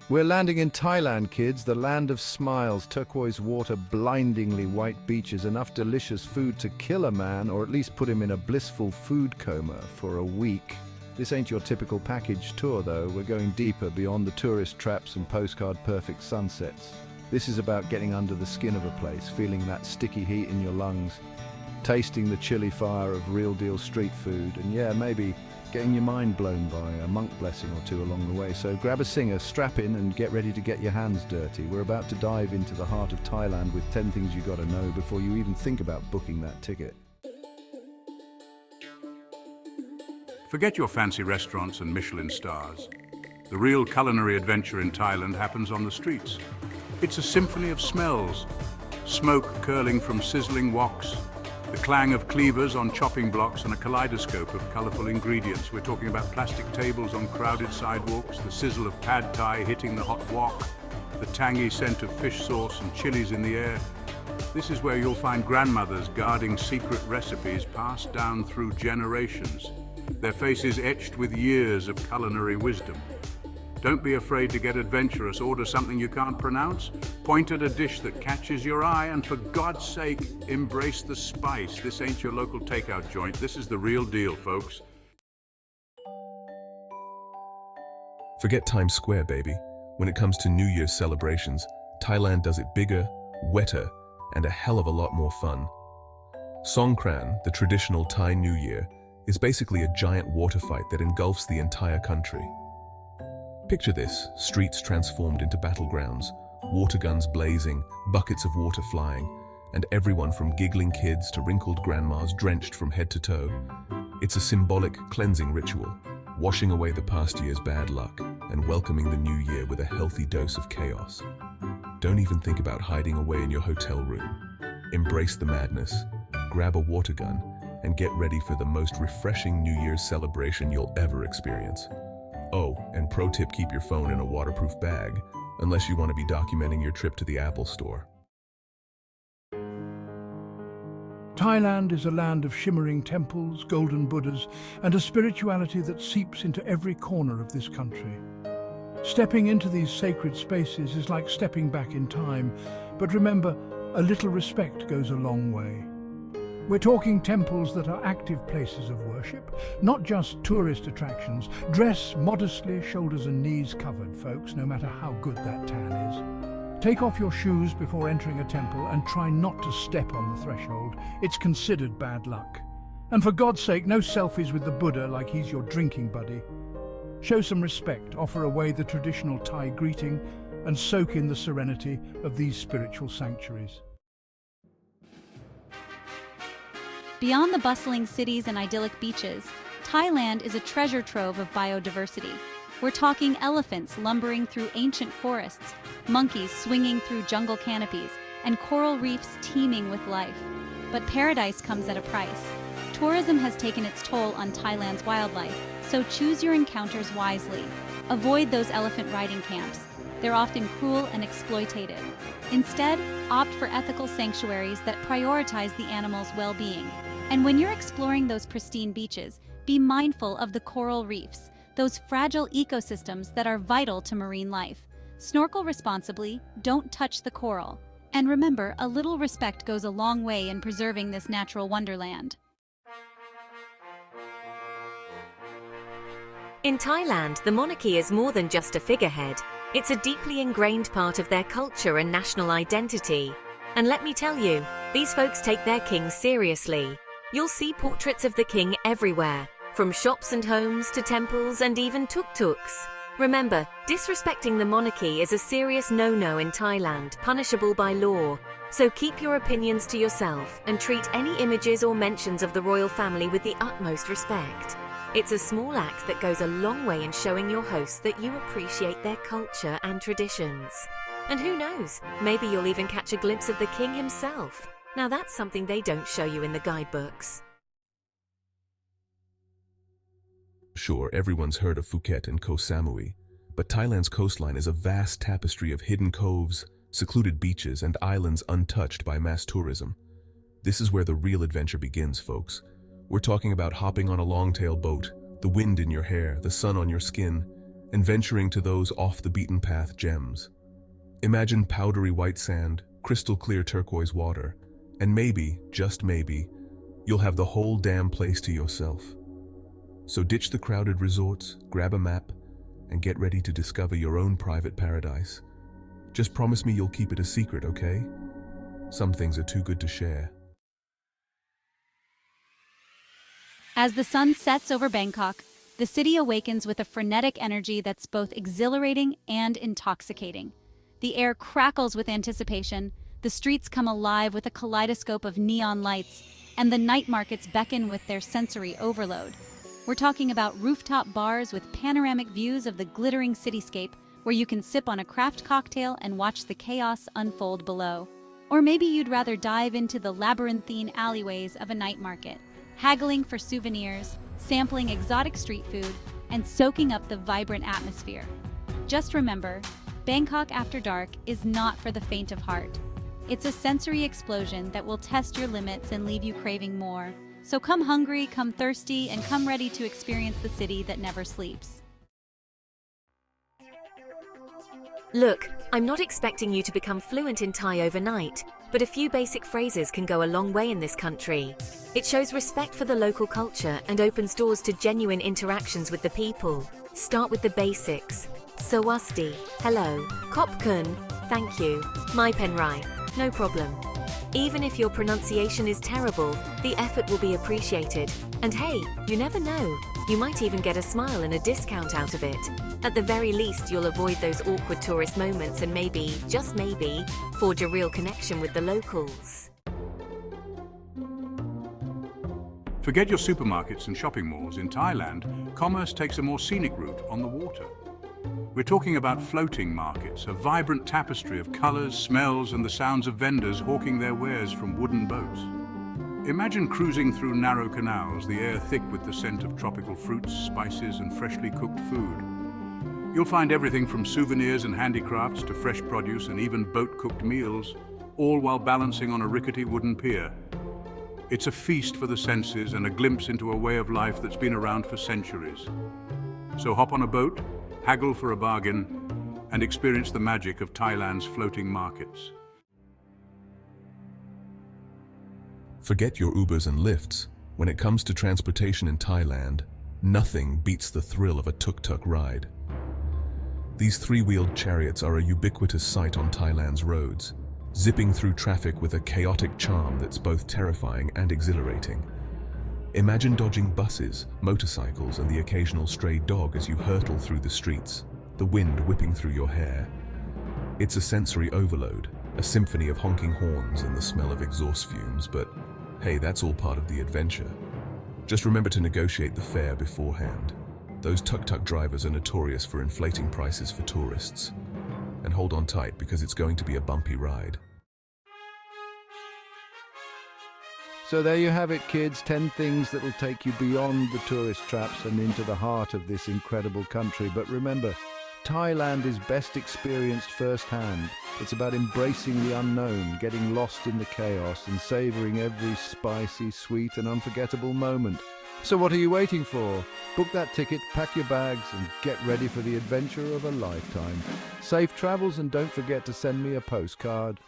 We're landing in Thailand, kids, the land of smiles, turquoise water, blindingly white beaches, enough delicious food to kill a man or at least put him in a blissful food coma for a week. This ain't your typical package tour, though. We're going deeper beyond the tourist traps and postcard-perfect sunsets. This is about getting under the skin of a place, feeling that sticky heat in your lungs, tasting the chilly fire of real-deal street food, and yeah, maybe getting your mind blown by a monk blessing or two along the way. So grab a singer, strap in, and get ready to get your hands dirty. We're about to dive into the heart of Thailand with 10 things you gotta know before you even think about booking that ticket. Forget your fancy restaurants and Michelin stars. The real culinary adventure in Thailand happens on the streets. It's a symphony of smells. Smoke curling from sizzling woks, the clang of cleavers on chopping blocks, and a kaleidoscope of colorful ingredients. We're talking about plastic tables on crowded sidewalks, the sizzle of pad thai hitting the hot wok, the tangy scent of fish sauce and chilies in the air. This is where you'll find grandmothers guarding secret recipes passed down through generations, their faces etched with years of culinary wisdom. Don't be afraid to get adventurous. Order something you can't pronounce. Point at a dish that catches your eye, and for God's sake, embrace the spice. This ain't your local takeout joint. This is the real deal, folks. Forget Times Square, baby. When it comes to New Year's celebrations, Thailand does it bigger, wetter, and a hell of a lot more fun. Songkran, the traditional Thai New Year, is basically a giant water fight that engulfs the entire country. Picture this: streets transformed into battlegrounds, water guns blazing, buckets of water flying, and everyone from giggling kids to wrinkled grandmas drenched from head to toe. It's a symbolic cleansing ritual, washing away the past year's bad luck and welcoming the new year with a healthy dose of chaos. Don't even think about hiding away in your hotel room. Embrace the madness, grab a water gun, and get ready for the most refreshing New Year's celebration you'll ever experience. Oh, and pro tip, keep your phone in a waterproof bag, unless you want to be documenting your trip to the Apple Store. Thailand is a land of shimmering temples, golden Buddhas, and a spirituality that seeps into every corner of this country. Stepping into these sacred spaces is like stepping back in time, but remember, a little respect goes a long way. We're talking temples that are active places of worship, not just tourist attractions. Dress modestly, shoulders and knees covered, folks, no matter how good that tan is. Take off your shoes before entering a temple and try not to step on the threshold. It's considered bad luck. And for God's sake, no selfies with the Buddha like he's your drinking buddy. Show some respect, offer away the traditional Thai greeting, and soak in the serenity of these spiritual sanctuaries. Beyond the bustling cities and idyllic beaches, Thailand is a treasure trove of biodiversity. We're talking elephants lumbering through ancient forests, monkeys swinging through jungle canopies, and coral reefs teeming with life. But paradise comes at a price. Tourism has taken its toll on Thailand's wildlife, so choose your encounters wisely. Avoid those elephant riding camps. They're often cruel and exploitative. Instead, opt for ethical sanctuaries that prioritize the animals' well-being. And when you're exploring those pristine beaches, be mindful of the coral reefs, those fragile ecosystems that are vital to marine life. Snorkel responsibly, don't touch the coral. And remember, a little respect goes a long way in preserving this natural wonderland. In Thailand, the monarchy is more than just a figurehead. It's a deeply ingrained part of their culture and national identity. And let me tell you, these folks take their king seriously. You'll see portraits of the king everywhere, from shops and homes to temples and even tuk-tuks. Remember, disrespecting the monarchy is a serious no-no in Thailand, punishable by law. So keep your opinions to yourself and treat any images or mentions of the royal family with the utmost respect. It's a small act that goes a long way in showing your hosts that you appreciate their culture and traditions. And who knows, maybe you'll even catch a glimpse of the king himself. Now that's something they don't show you in the guidebooks. Sure, everyone's heard of Phuket and Koh Samui, but Thailand's coastline is a vast tapestry of hidden coves, secluded beaches, and islands untouched by mass tourism. This is where the real adventure begins, folks. We're talking about hopping on a long-tail boat, the wind in your hair, the sun on your skin, and venturing to those off-the-beaten-path gems. Imagine powdery white sand, crystal clear turquoise water, and maybe, just maybe, you'll have the whole damn place to yourself. So ditch the crowded resorts, grab a map, and get ready to discover your own private paradise. Just promise me you'll keep it a secret, okay? Some things are too good to share. As the sun sets over Bangkok, the city awakens with a frenetic energy that's both exhilarating and intoxicating. The air crackles with anticipation, the streets come alive with a kaleidoscope of neon lights, and the night markets beckon with their sensory overload. We're talking about rooftop bars with panoramic views of the glittering cityscape, where you can sip on a craft cocktail and watch the chaos unfold below. Or maybe you'd rather dive into the labyrinthine alleyways of a night market, haggling for souvenirs, sampling exotic street food, and soaking up the vibrant atmosphere. Just remember, Bangkok After Dark is not for the faint of heart. It's a sensory explosion that will test your limits and leave you craving more. So come hungry, come thirsty, and come ready to experience the city that never sleeps. Look, I'm not expecting you to become fluent in Thai overnight, but a few basic phrases can go a long way in this country. It shows respect for the local culture and opens doors to genuine interactions with the people. Start with the basics. Sawasti, hello. Kop kun, thank you. Mai pen rai, no problem. Even if your pronunciation is terrible, the effort will be appreciated. And hey, you never know, you might even get a smile and a discount out of it. At the very least, you'll avoid those awkward tourist moments and maybe, just maybe, forge a real connection with the locals. Forget your supermarkets and shopping malls. In Thailand, commerce takes a more scenic route on the water. We're talking about floating markets, a vibrant tapestry of colors, smells, and the sounds of vendors hawking their wares from wooden boats. Imagine cruising through narrow canals, the air thick with the scent of tropical fruits, spices, and freshly cooked food. You'll find everything from souvenirs and handicrafts to fresh produce and even boat-cooked meals, all while balancing on a rickety wooden pier. It's a feast for the senses and a glimpse into a way of life that's been around for centuries. So hop on a boat, haggle for a bargain, and experience the magic of Thailand's floating markets. Forget your Ubers and Lyfts. When it comes to transportation in Thailand, nothing beats the thrill of a tuk-tuk ride. These three-wheeled chariots are a ubiquitous sight on Thailand's roads, zipping through traffic with a chaotic charm that's both terrifying and exhilarating. Imagine dodging buses, motorcycles, and the occasional stray dog as you hurtle through the streets, the wind whipping through your hair. It's a sensory overload, a symphony of honking horns and the smell of exhaust fumes, but hey, that's all part of the adventure. Just remember to negotiate the fare beforehand. Those tuk-tuk drivers are notorious for inflating prices for tourists. And hold on tight because it's going to be a bumpy ride. So there you have it, kids. 10 things that will take you beyond the tourist traps and into the heart of this incredible country. But remember, Thailand is best experienced firsthand. It's about embracing the unknown, getting lost in the chaos, and savoring every spicy, sweet, and unforgettable moment. So what are you waiting for? Book that ticket, pack your bags, and get ready for the adventure of a lifetime. Safe travels, and don't forget to send me a postcard.